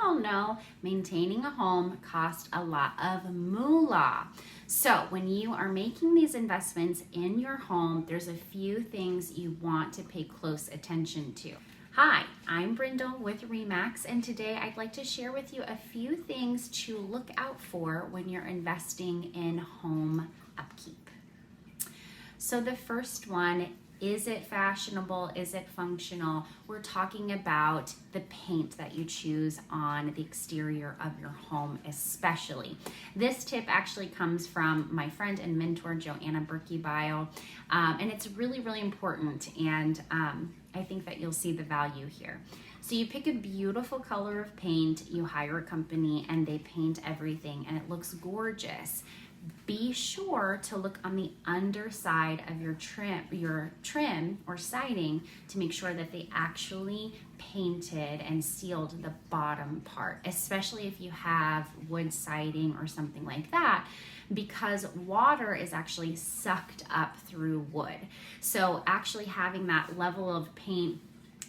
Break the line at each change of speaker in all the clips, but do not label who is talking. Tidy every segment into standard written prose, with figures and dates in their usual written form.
all know, maintaining a home costs a lot of moolah. So when you are making these investments in your home, there's a few things you want to pay close attention to. Hi, I'm Brindle with Remax, and today I'd like to share with you a few things to look out for when you're investing in home upkeep. So the first one, is it fashionable? Is it functional? We're talking about the paint that you choose on the exterior of your home, especially. This tip actually comes from my friend and mentor, Joanna Berkey-Bio, and it's really, really important, and I think that you'll see the value here. So you pick a beautiful color of paint, you hire a company, and they paint everything, and it looks gorgeous. Be sure to look on the underside of your trim or siding to make sure that they actually painted and sealed the bottom part, especially if you have wood siding or something like that, because water is actually sucked up through wood. So actually having that level of paint,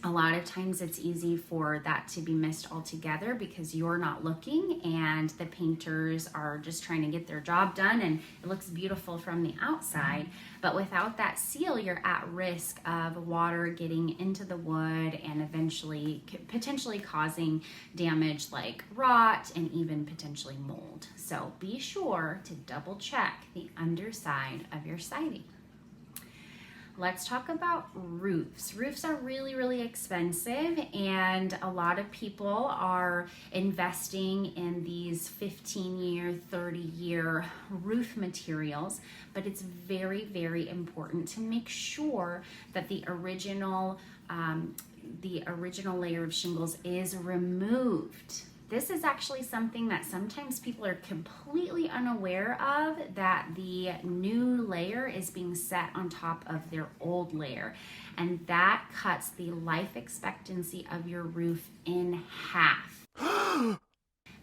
a lot of times it's easy for that to be missed altogether because you're not looking and the painters are just trying to get their job done, and it looks beautiful from the outside. But without that seal, you're at risk of water getting into the wood and eventually potentially causing damage like rot and even potentially mold. So be sure to double check the underside of your siding. Let's talk about roofs. Roofs are really, really expensive, and a lot of people are investing in these 15-year, 30-year roof materials, but it's very, very important to make sure that the original layer of shingles is removed. This is actually something that sometimes people are completely unaware of, that the new layer is being set on top of their old layer, and that cuts the life expectancy of your roof in half.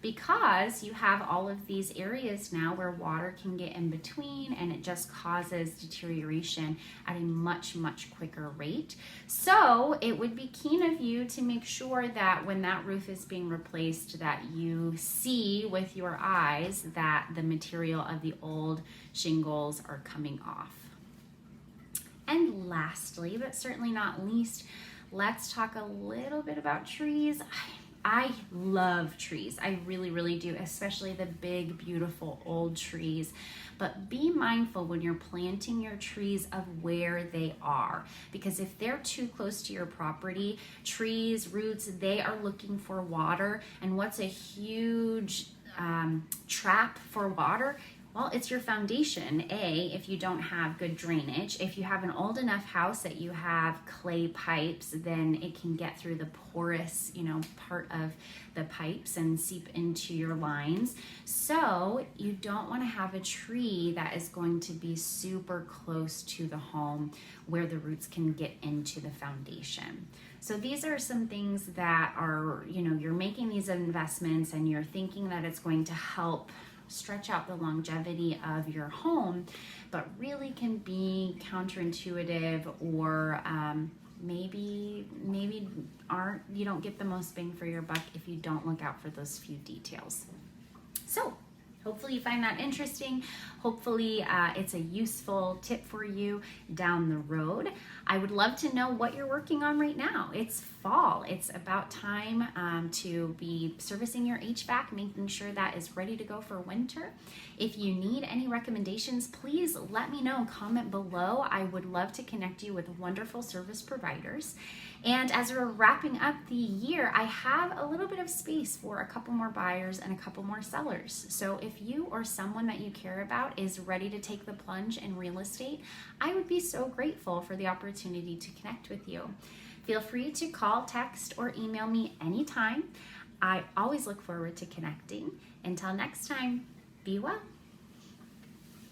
Because you have all of these areas now where water can get in between, and it just causes deterioration at a much, much quicker rate. So it would be keen of you to make sure that when that roof is being replaced, that you see with your eyes that the material of the old shingles are coming off. And lastly, but certainly not least, let's talk a little bit about trees. I love trees. I really, really do, especially the big, beautiful old trees. But be mindful when you're planting your trees of where they are, because if they're too close to your property, trees, roots, they are looking for water. And what's a huge trap for water? Well, it's your foundation. If you don't have good drainage. If you have an old enough house that you have clay pipes, then it can get through the porous, part of the pipes and seep into your lines. So you don't want to have a tree that is going to be super close to the home where the roots can get into the foundation. So these are some things that are, you're making these investments and you're thinking that it's going to help stretch out the longevity of your home, but really can be counterintuitive, or maybe you don't get the most bang for your buck if you don't look out for those few details. So hopefully you find that interesting. Hopefully it's a useful tip for you down the road. I would love to know what you're working on right now. It's fall. It's about time to be servicing your HVAC, making sure that is ready to go for winter. If you need any recommendations, please let me know. Comment below. I would love to connect you with wonderful service providers. And as we're wrapping up the year, I have a little bit of space for a couple more buyers and a couple more sellers. So if you or someone that you care about is ready to take the plunge in real estate, I would be so grateful for the opportunity to connect with you. Feel free to call, text, or email me anytime. I always look forward to connecting. Until next time, be well.